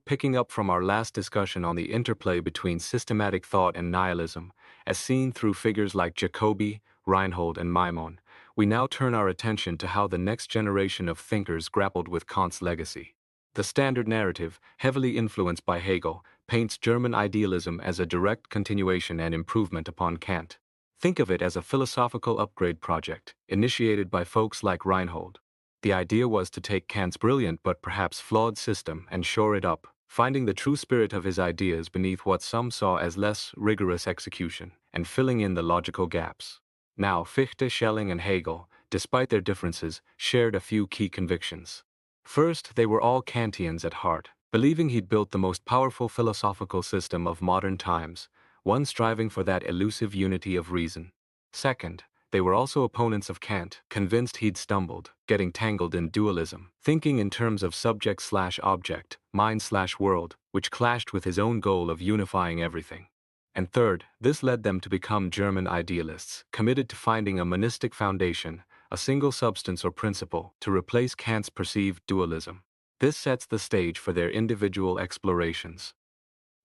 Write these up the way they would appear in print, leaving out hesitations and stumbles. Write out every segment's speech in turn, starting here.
picking up from our last discussion on the interplay between systematic thought and nihilism, as seen through figures like Jacobi, Reinhold, and Maimon, we now turn our attention to how the next generation of thinkers grappled with Kant's legacy. The standard narrative, heavily influenced by Hegel, paints German idealism as a direct continuation and improvement upon Kant. Think of it as a philosophical upgrade project, initiated by folks like Reinhold. The idea was to take Kant's brilliant but perhaps flawed system and shore it up, finding the true spirit of his ideas beneath what some saw as less rigorous execution, and filling in the logical gaps. Now, Fichte, Schelling, and Hegel, despite their differences, shared a few key convictions. First, they were all Kantians at heart, believing he'd built the most powerful philosophical system of modern times, one striving for that elusive unity of reason. Second, they were also opponents of Kant, convinced he'd stumbled, getting tangled in dualism, thinking in terms of subject/object, mind/world, which clashed with his own goal of unifying everything. And third, this led them to become German idealists, committed to finding a monistic foundation, a single substance or principle, to replace Kant's perceived dualism. This sets the stage for their individual explorations.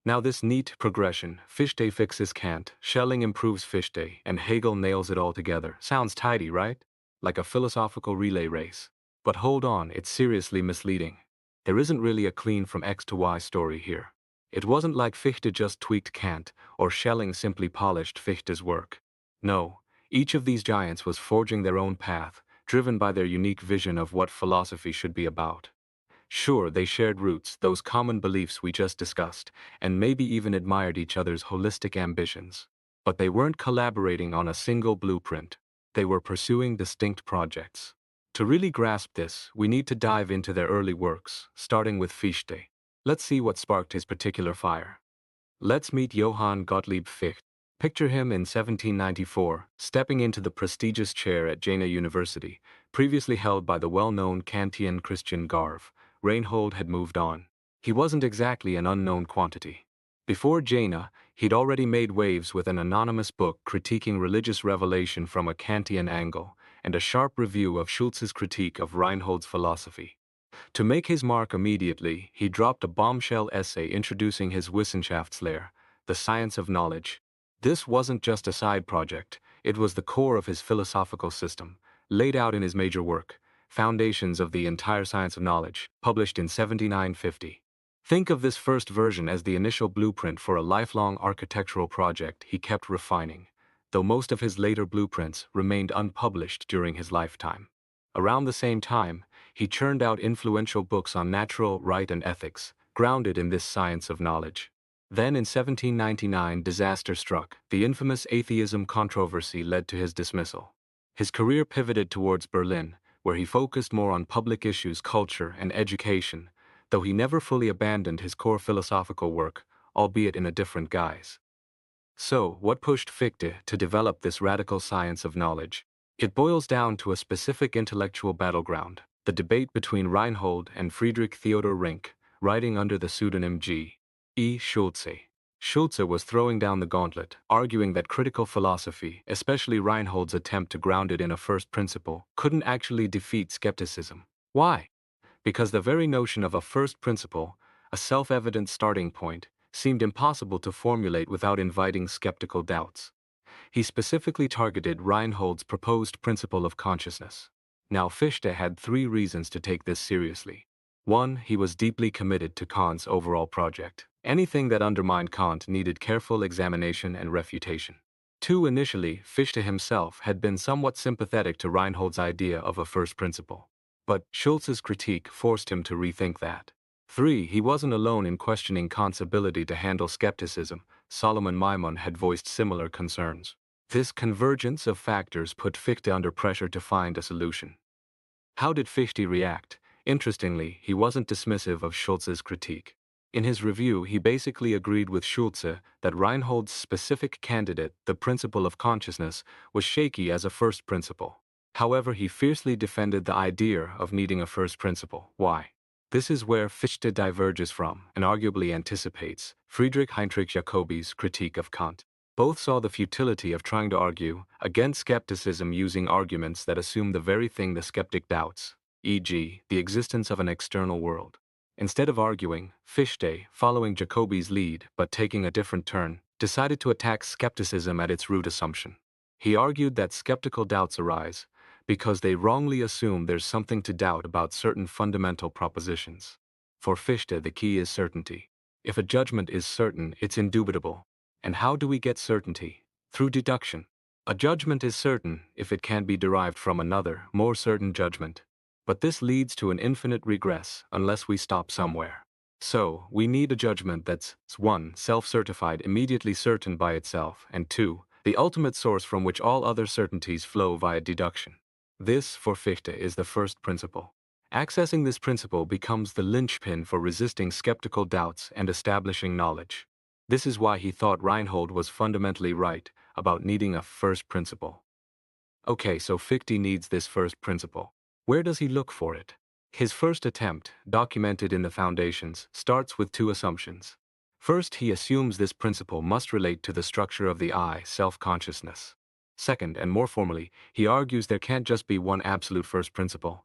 Now this neat progression, Fichte fixes Kant, Schelling improves Fichte, and Hegel nails it all together. Sounds tidy, right? Like a philosophical relay race. But hold on, it's seriously misleading. There isn't really a clean from X to Y story here. It wasn't like Fichte just tweaked Kant, or Schelling simply polished Fichte's work. No, each of these giants was forging their own path, driven by their unique vision of what philosophy should be about. Sure, they shared roots, those common beliefs we just discussed, and maybe even admired each other's holistic ambitions. But they weren't collaborating on a single blueprint. They were pursuing distinct projects. To really grasp this, we need to dive into their early works, starting with Fichte. Let's see what sparked his particular fire. Let's meet Johann Gottlieb Fichte. Picture him in 1794, stepping into the prestigious chair at Jena University, previously held by the well-known Kantian Christian Garve. Reinhold had moved on. He wasn't exactly an unknown quantity. Before Jena, he'd already made waves with an anonymous book critiquing religious revelation from a Kantian angle, and a sharp review of Schulz's critique of Reinhold's philosophy. To make his mark immediately, he dropped a bombshell essay introducing his Wissenschaftslehre, the science of knowledge. This wasn't just a side project, it was the core of his philosophical system, laid out in his major work, Foundations of the Entire Science of Knowledge, published in 1750. Think of this first version as the initial blueprint for a lifelong architectural project he kept refining, though most of his later blueprints remained unpublished during his lifetime. Around the same time, he churned out influential books on natural right and ethics, grounded in this science of knowledge. Then in 1799 disaster struck. The infamous atheism controversy led to his dismissal. His career pivoted towards Berlin, where he focused more on public issues, culture, and education, though he never fully abandoned his core philosophical work, albeit in a different guise. So, what pushed Fichte to develop this radical science of knowledge? It boils down to a specific intellectual battleground, the debate between Reinhold and Friedrich Theodor Rinck, writing under the pseudonym G. E. Schulze. Schulze was throwing down the gauntlet, arguing that critical philosophy, especially Reinhold's attempt to ground it in a first principle, couldn't actually defeat skepticism. Why? Because the very notion of a first principle, a self-evident starting point, seemed impossible to formulate without inviting skeptical doubts. He specifically targeted Reinhold's proposed principle of consciousness. Now, Fichte had three reasons to take this seriously. 1. He was deeply committed to Kant's overall project. Anything that undermined Kant needed careful examination and refutation. 2. Initially, Fichte himself had been somewhat sympathetic to Reinhold's idea of a first principle. But Schulze's critique forced him to rethink that. 3. He wasn't alone in questioning Kant's ability to handle skepticism. Solomon Maimon had voiced similar concerns. This convergence of factors put Fichte under pressure to find a solution. How did Fichte react? Interestingly, he wasn't dismissive of Schulze's critique. In his review, he basically agreed with Schulze that Reinhold's specific candidate, the principle of consciousness, was shaky as a first principle. However, he fiercely defended the idea of needing a first principle. Why? This is where Fichte diverges from, and arguably anticipates, Friedrich Heinrich Jacobi's critique of Kant. Both saw the futility of trying to argue against skepticism using arguments that assume the very thing the skeptic doubts, e.g., the existence of an external world. Instead of arguing, Fichte, following Jacobi's lead but taking a different turn, decided to attack skepticism at its root assumption. He argued that skeptical doubts arise because they wrongly assume there's something to doubt about certain fundamental propositions. For Fichte, the key is certainty. If a judgment is certain, it's indubitable. And how do we get certainty? Through deduction. A judgment is certain if it can be derived from another, more certain judgment. But this leads to an infinite regress unless we stop somewhere. So, we need a judgment that's 1. Self-certified, immediately certain by itself, and 2. The ultimate source from which all other certainties flow via deduction. This, for Fichte, is the first principle. Accessing this principle becomes the linchpin for resisting skeptical doubts and establishing knowledge. This is why he thought Reinhold was fundamentally right about needing a first principle. Okay, so Fichte needs this first principle. Where does he look for it? His first attempt, documented in the Foundations, starts with two assumptions. First, he assumes this principle must relate to the structure of the I, self-consciousness. Second, and more formally, he argues there can't just be one absolute first principle.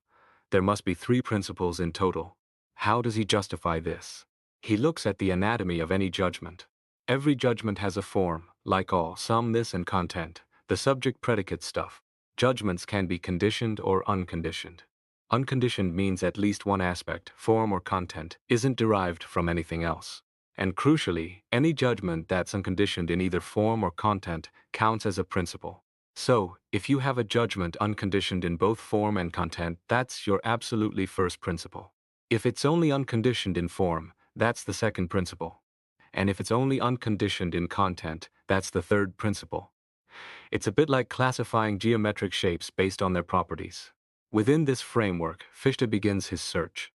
There must be three principles in total. How does he justify this? He looks at the anatomy of any judgment. Every judgment has a form, like all, some, this, and content, the subject-predicate stuff. Judgments can be conditioned or unconditioned. Unconditioned means at least one aspect, form or content, isn't derived from anything else. And crucially, any judgment that's unconditioned in either form or content counts as a principle. So, if you have a judgment unconditioned in both form and content, that's your absolutely first principle. If it's only unconditioned in form, that's the second principle. And if it's only unconditioned in content, that's the third principle. It's a bit like classifying geometric shapes based on their properties. Within this framework, Fichte begins his search.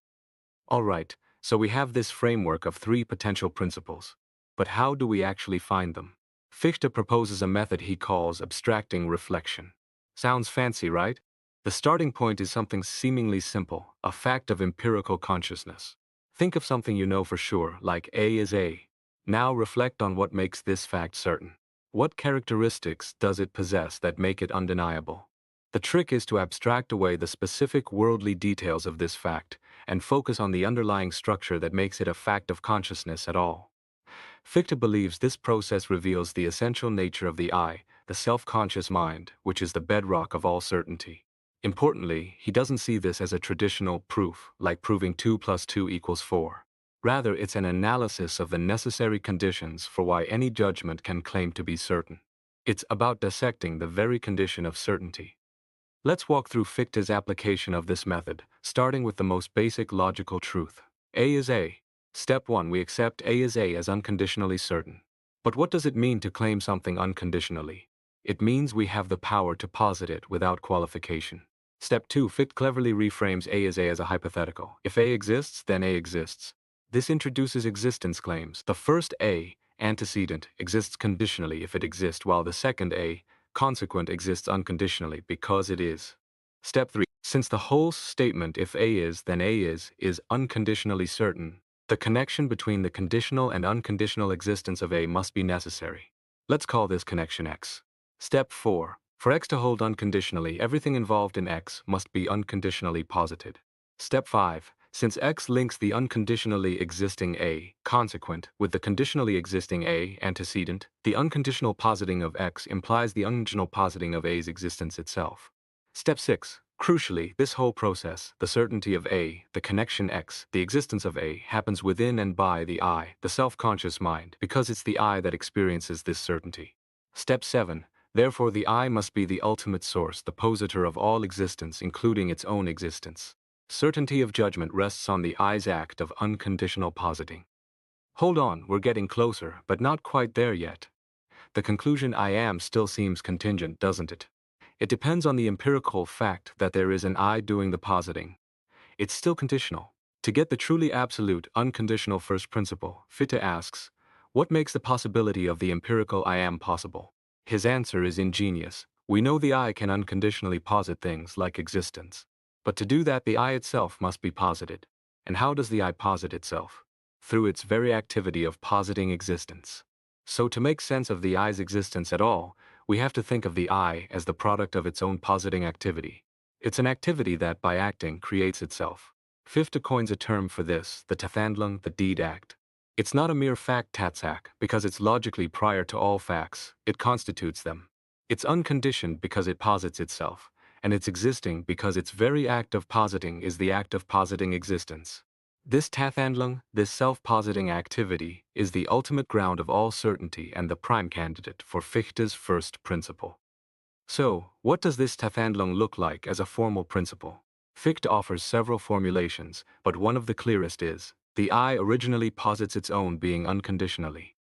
Alright, so we have this framework of three potential principles. But how do we actually find them? Fichte proposes a method he calls abstracting reflection. Sounds fancy, right? The starting point is something seemingly simple, a fact of empirical consciousness. Think of something you know for sure, like A is A. Now reflect on what makes this fact certain. What characteristics does it possess that make it undeniable? The trick is to abstract away the specific worldly details of this fact and focus on the underlying structure that makes it a fact of consciousness at all. Fichte believes this process reveals the essential nature of the I, the self-conscious mind, which is the bedrock of all certainty. Importantly, he doesn't see this as a traditional proof, like proving 2 plus 2 equals 4. Rather, it's an analysis of the necessary conditions for why any judgment can claim to be certain. It's about dissecting the very condition of certainty. Let's walk through Fichte's application of this method, starting with the most basic logical truth. A is A. Step 1. We accept A is A as unconditionally certain. But what does it mean to claim something unconditionally? It means we have the power to posit it without qualification. Step 2. Fichte cleverly reframes A is A as a hypothetical. If A exists, then A exists. This introduces existence claims. The first A, antecedent, exists conditionally if it exists, while the second A, consequent, exists unconditionally because it is. Step 3. Since the whole statement if A is, then A is unconditionally certain, the connection between the conditional and unconditional existence of A must be necessary. Let's call this connection X. Step 4. For X to hold unconditionally, everything involved in X must be unconditionally posited. Step 5. Since X links the unconditionally existing A, consequent, with the conditionally existing A, antecedent, the unconditional positing of X implies the unconditional positing of A's existence itself. Step 6. Crucially, this whole process, the certainty of A, the connection X, the existence of A, happens within and by the I, the self-conscious mind, because it's the I that experiences this certainty. Step 7. Therefore, the I must be the ultimate source, the positor of all existence, including its own existence. Certainty of judgment rests on the I's act of unconditional positing. Hold on, we're getting closer, but not quite there yet. The conclusion I am still seems contingent, doesn't it? It depends on the empirical fact that there is an I doing the positing. It's still conditional. To get the truly absolute, unconditional first principle, Fichte asks, what makes the possibility of the empirical I am possible? His answer is ingenious. We know the I can unconditionally posit things like existence. But to do that, the I itself must be posited. And how does the I posit itself? Through its very activity of positing existence. So to make sense of the I's existence at all, we have to think of the I as the product of its own positing activity. It's an activity that, by acting, creates itself. Fichte coins a term for this, the Tathandlung, the deed act. It's not a mere fact Tatsack, because it's logically prior to all facts, it constitutes them. It's unconditioned because it posits itself, and it's existing because its very act of positing is the act of positing existence. This Tathandlung, this self-positing activity, is the ultimate ground of all certainty and the prime candidate for Fichte's first principle. So, what does this Tathandlung look like as a formal principle? Fichte offers several formulations, but one of the clearest is, the I originally posits its own being unconditionally.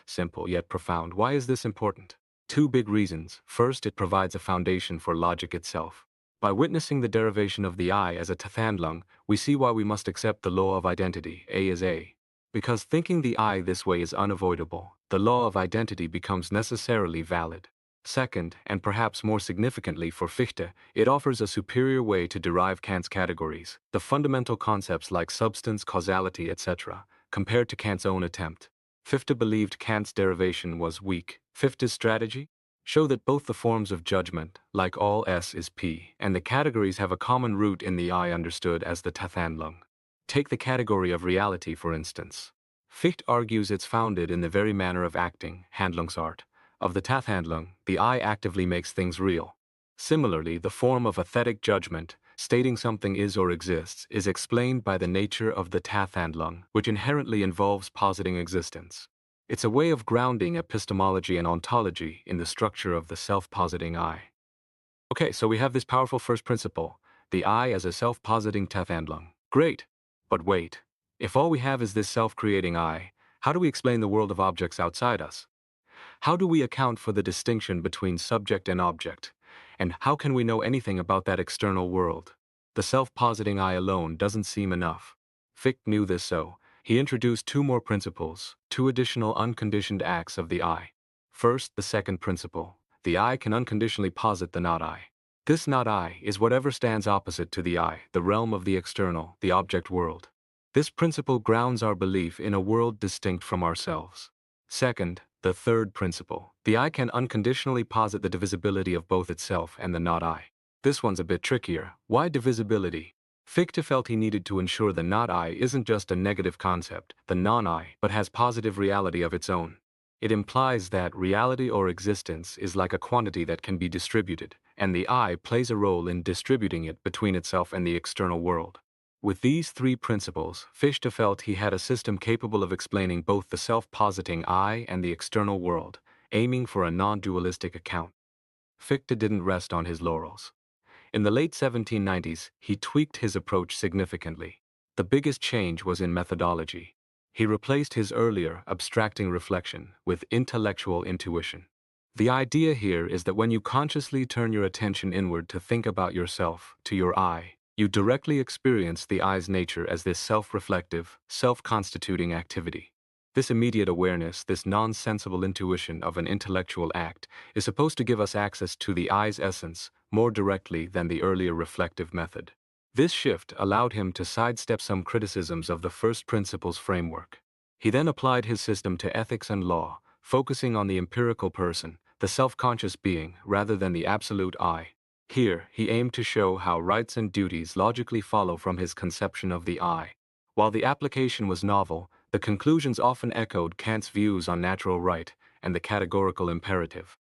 Simple yet profound. Why is this important? Two big reasons. First, it provides a foundation for logic itself. By witnessing the derivation of the I as a Tathandlung, we see why we must accept the law of identity, A is A. Because thinking the I this way is unavoidable, the law of identity becomes necessarily valid. Second, and perhaps more significantly for Fichte, it offers a superior way to derive Kant's categories, the fundamental concepts like substance, causality, etc., compared to Kant's own attempt. Fichte believed Kant's derivation was weak. Fichte's strategy? Show that both the forms of judgment, like all S is P, and the categories have a common root in the I understood as the Tathandlung. Take the category of reality, for instance. Fichte argues it's founded in the very manner of acting, Handlungsart. Of the Tathandlung, the I actively makes things real. Similarly, the form of aesthetic judgment, stating something is or exists, is explained by the nature of the Tathandlung, which inherently involves positing existence. It's a way of grounding epistemology and ontology in the structure of the self-positing I. Okay, so we have this powerful first principle, the I as a self-positing Tathandlung. Great! But wait, if all we have is this self-creating I, how do we explain the world of objects outside us? How do we account for the distinction between subject and object? And how can we know anything about that external world? The self-positing I alone doesn't seem enough. Fichte knew this, so he introduced two more principles, two additional unconditioned acts of the I. First, the second principle. The I can unconditionally posit the not I. This not I is whatever stands opposite to the I, the realm of the external, the object world. This principle grounds our belief in a world distinct from ourselves. Second, the third principle. The I can unconditionally posit the divisibility of both itself and the not I. This one's a bit trickier. Why divisibility? Fichte felt he needed to ensure the not I isn't just a negative concept, the non-I, but has positive reality of its own. It implies that reality or existence is like a quantity that can be distributed, and the I plays a role in distributing it between itself and the external world. With these three principles, Fichte felt he had a system capable of explaining both the self-positing I and the external world, aiming for a non-dualistic account. Fichte didn't rest on his laurels. In the late 1790s, he tweaked his approach significantly. The biggest change was in methodology. He replaced his earlier, abstracting reflection with intellectual intuition. The idea here is that when you consciously turn your attention inward to think about yourself, to your I, you directly experience the I's nature as this self-reflective, self-constituting activity. This immediate awareness, this non-sensible intuition of an intellectual act, is supposed to give us access to the I's essence more directly than the earlier reflective method. This shift allowed him to sidestep some criticisms of the first principles framework. He then applied his system to ethics and law, focusing on the empirical person, the self-conscious being, rather than the absolute I. Here, he aimed to show how rights and duties logically follow from his conception of the I. While the application was novel, the conclusions often echoed Kant's views on natural right and the categorical imperative.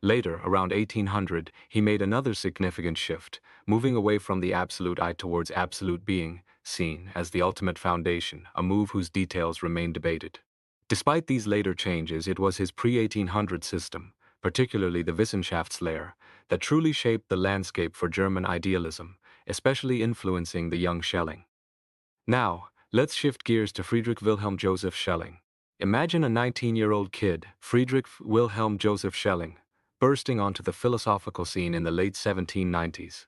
Later, around 1800, he made another significant shift, moving away from the absolute I towards absolute being, seen as the ultimate foundation, a move whose details remain debated. Despite these later changes, it was his pre-1800 system, particularly the Wissenschaftslehre, that truly shaped the landscape for German idealism, especially influencing the young Schelling. Now, let's shift gears to Friedrich Wilhelm Joseph Schelling. Imagine a 19-year-old kid, Friedrich Wilhelm Joseph Schelling, bursting onto the philosophical scene in the late 1790s.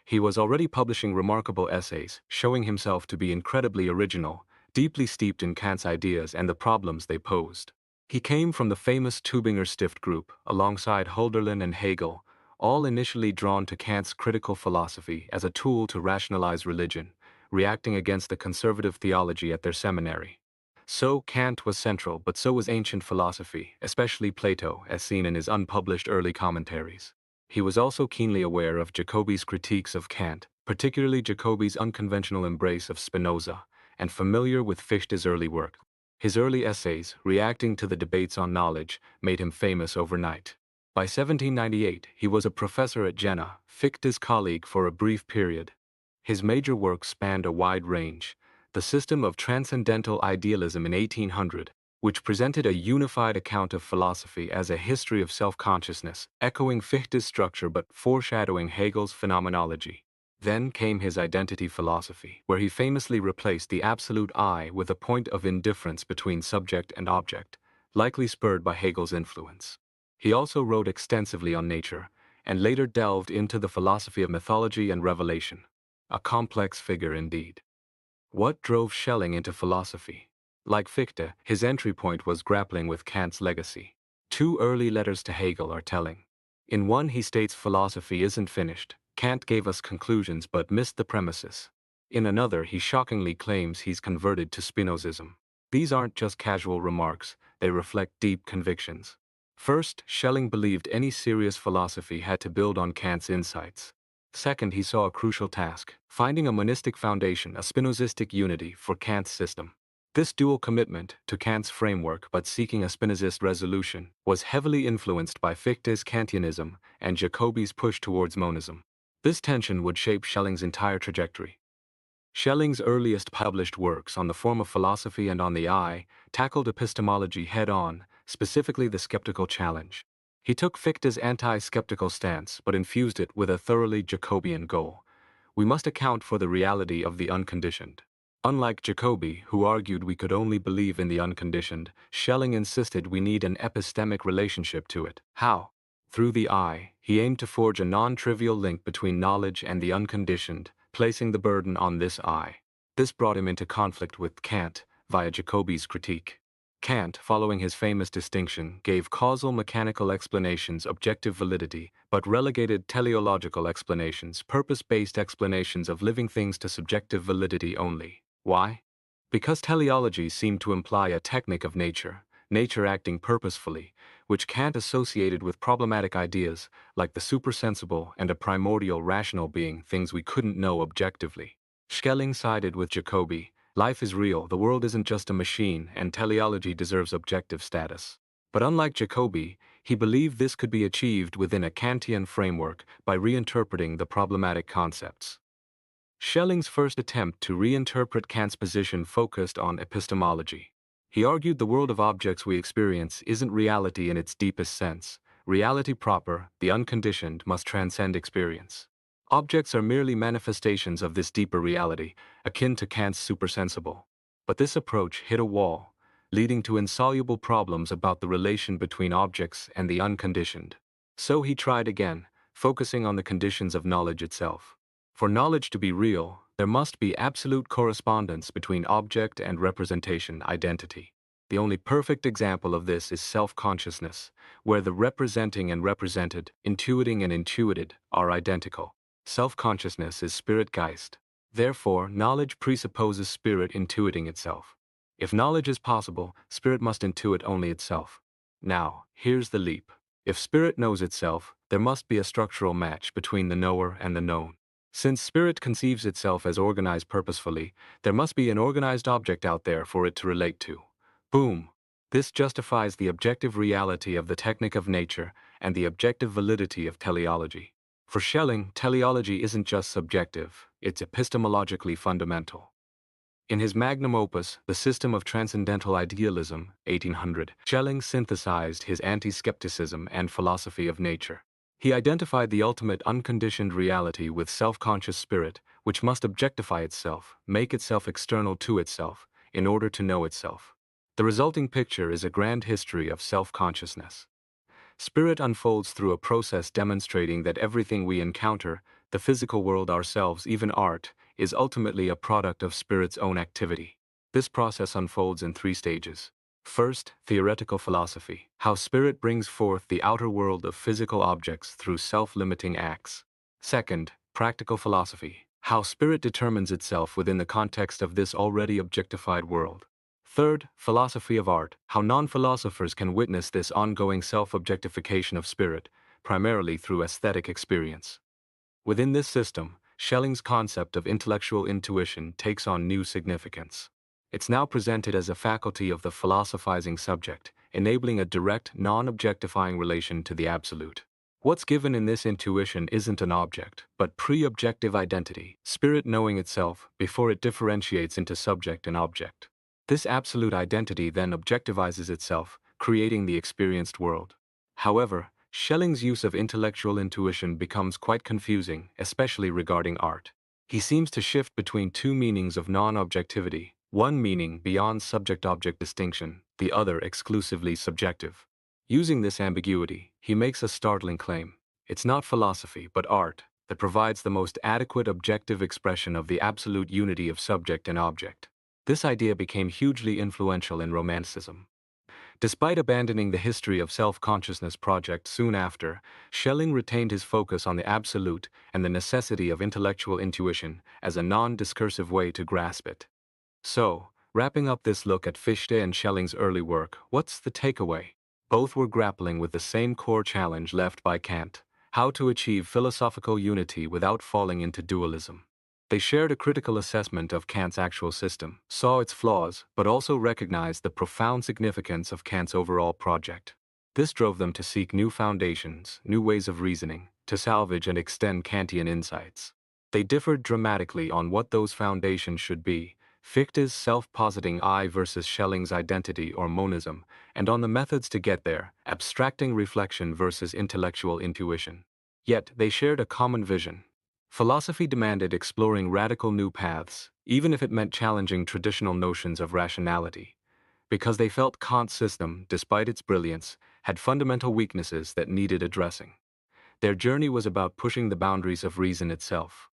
He was already publishing remarkable essays, showing himself to be incredibly original, deeply steeped in Kant's ideas and the problems they posed. He came from the famous Tübinger Stift group, alongside Hölderlin and Hegel, all initially drawn to Kant's critical philosophy as a tool to rationalize religion, reacting against the conservative theology at their seminary. So Kant was central, but so was ancient philosophy, especially Plato, as seen in his unpublished early commentaries. He was also keenly aware of Jacobi's critiques of Kant, particularly Jacobi's unconventional embrace of Spinoza, and familiar with Fichte's early work. His early essays, reacting to the debates on knowledge, made him famous overnight. By 1798, he was a professor at Jena, Fichte's colleague for a brief period. His major works spanned a wide range. The system of transcendental idealism in 1800, which presented a unified account of philosophy as a history of self-consciousness, echoing Fichte's structure but foreshadowing Hegel's phenomenology. Then came his identity philosophy, where he famously replaced the absolute I with a point of indifference between subject and object, likely spurred by Hegel's influence. He also wrote extensively on nature, and later delved into the philosophy of mythology and revelation. A complex figure indeed. What drove Schelling into philosophy? Like Fichte, his entry point was grappling with Kant's legacy. Two early letters to Hegel are telling. In one he states philosophy isn't finished. Kant gave us conclusions but missed the premises. In another he shockingly claims he's converted to Spinozism. These aren't just casual remarks, they reflect deep convictions. First, Schelling believed any serious philosophy had to build on Kant's insights. Second, he saw a crucial task, finding a monistic foundation, a Spinozistic unity for Kant's system. This dual commitment to Kant's framework but seeking a Spinozist resolution was heavily influenced by Fichte's Kantianism and Jacobi's push towards monism. This tension would shape Schelling's entire trajectory. Schelling's earliest published works on the form of philosophy and on the I tackled epistemology head-on, specifically the skeptical challenge. He took Fichte's anti-skeptical stance but infused it with a thoroughly Jacobian goal. We must account for the reality of the unconditioned. Unlike Jacobi, who argued we could only believe in the unconditioned, Schelling insisted we need an epistemic relationship to it. How? Through the I, he aimed to forge a non-trivial link between knowledge and the unconditioned, placing the burden on this I. This brought him into conflict with Kant via Jacobi's critique. Kant, following his famous distinction, gave causal mechanical explanations objective validity, but relegated teleological explanations, purpose-based explanations of living things to subjective validity only. Why? Because teleology seemed to imply a technique of nature, nature acting purposefully, which Kant associated with problematic ideas like the supersensible and a primordial rational being, things we couldn't know objectively. Schelling sided with Jacobi. Life is real, the world isn't just a machine, and teleology deserves objective status. But unlike Jacobi, he believed this could be achieved within a Kantian framework by reinterpreting the problematic concepts. Schelling's first attempt to reinterpret Kant's position focused on epistemology. He argued the world of objects we experience isn't reality in its deepest sense. Reality proper, the unconditioned, must transcend experience. Objects are merely manifestations of this deeper reality, akin to Kant's supersensible. But this approach hit a wall, leading to insoluble problems about the relation between objects and the unconditioned. So he tried again, focusing on the conditions of knowledge itself. For knowledge to be real, there must be absolute correspondence between object and representation identity. The only perfect example of this is self-consciousness, where the representing and represented, intuiting and intuited, are identical. Self-consciousness is Spiritgeist. Therefore, knowledge presupposes spirit intuiting itself. If knowledge is possible, spirit must intuit only itself. Now, here's the leap. If spirit knows itself, there must be a structural match between the knower and the known. Since spirit conceives itself as organized purposefully, there must be an organized object out there for it to relate to. Boom! This justifies the objective reality of the technique of nature and the objective validity of teleology. For Schelling, teleology isn't just subjective, it's epistemologically fundamental. In his magnum opus, The System of Transcendental Idealism, 1800, Schelling synthesized his anti-skepticism and philosophy of nature. He identified the ultimate unconditioned reality with self-conscious spirit, which must objectify itself, make itself external to itself, in order to know itself. The resulting picture is a grand history of self-consciousness. Spirit unfolds through a process demonstrating that everything we encounter, the physical world, ourselves, even art, is ultimately a product of spirit's own activity. This process unfolds in three stages. First, theoretical philosophy, how spirit brings forth the outer world of physical objects through self-limiting acts. Second, practical philosophy, how spirit determines itself within the context of this already objectified world. Third, philosophy of art, how non-philosophers can witness this ongoing self-objectification of spirit, primarily through aesthetic experience. Within this system, Schelling's concept of intellectual intuition takes on new significance. It's now presented as a faculty of the philosophizing subject, enabling a direct, non-objectifying relation to the absolute. What's given in this intuition isn't an object, but pre-objective identity, spirit knowing itself before it differentiates into subject and object. This absolute identity then objectivizes itself, creating the experienced world. However, Schelling's use of intellectual intuition becomes quite confusing, especially regarding art. He seems to shift between two meanings of non-objectivity, one meaning beyond subject-object distinction, the other exclusively subjective. Using this ambiguity, he makes a startling claim. It's not philosophy, but art, that provides the most adequate objective expression of the absolute unity of subject and object. This idea became hugely influential in Romanticism. Despite abandoning the history of self-consciousness project soon after, Schelling retained his focus on the absolute and the necessity of intellectual intuition as a non-discursive way to grasp it. So, wrapping up this look at Fichte and Schelling's early work, what's the takeaway? Both were grappling with the same core challenge left by Kant: how to achieve philosophical unity without falling into dualism. They shared a critical assessment of Kant's actual system, saw its flaws, but also recognized the profound significance of Kant's overall project. This drove them to seek new foundations, new ways of reasoning, to salvage and extend Kantian insights. They differed dramatically on what those foundations should be: Fichte's self-positing I versus Schelling's identity or monism, and on the methods to get there, abstracting reflection versus intellectual intuition. Yet, they shared a common vision. Philosophy demanded exploring radical new paths, even if it meant challenging traditional notions of rationality, because they felt Kant's system, despite its brilliance, had fundamental weaknesses that needed addressing. Their journey was about pushing the boundaries of reason itself.